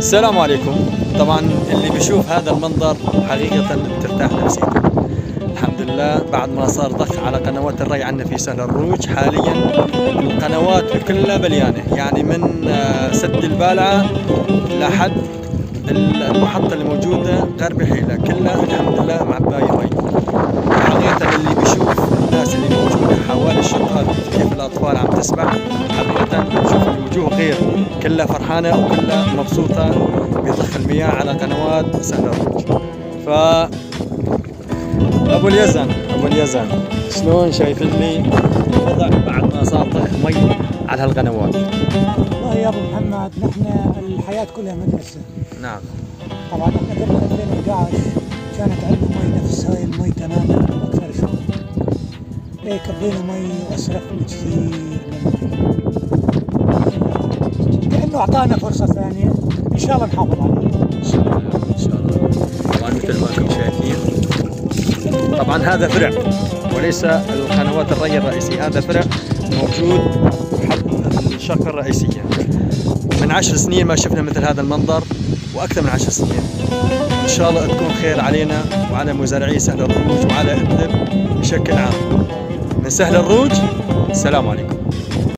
السلام عليكم. طبعا اللي بيشوف هذا المنظر حقيقة بترتاح نفسيته. الحمد لله بعد ما صار ضخ على قنوات الري عندنا في سهل الروج، حاليا القنوات كلها مليانة، يعني من سد البالعة لحد المحطة اللي موجودة غرب حيلة كلها الحمد لله معباية مي. حقيقة اللي بيشوف الناس اللي موجودة حوالي الشقات كيف الأطفال عم تسبح، حقيقة بتشوف الوجوه غير، كلها فرحانة وكلها مبسوطة بضخ المياه على قنوات سهل الروج. ف أبو اليزن شلون شايفين لي الوضع بعد ما صار ضخ مي على هالقنوات؟ والله يا ابو محمد، نحن الحياه كلها مدرسه. نعم. طبعا احنا قبل 2011 كانت عندنا مي نفس هاي المي تماما اكثر شوي. هيك قضينا مي واسرفنا كثير من كانه اعطانا فرصه ثانيه، ان شاء الله نحافظ عليها. ان شاء الله ان شاء الله. طبعا مثل ما انتم شايفين، طبعا هذا فرع وليس القنوات الري الرئيسي، هذا فرع موجود حد الشقة الرئيسية. من 10 سنين ما شفنا مثل هذا المنظر، واكثر من 10 سنين. ان شاء الله تكون خير علينا وعلى مزارعي سهل الروج وعلى ادلب بشكل عام. من سهل الروج، السلام عليكم.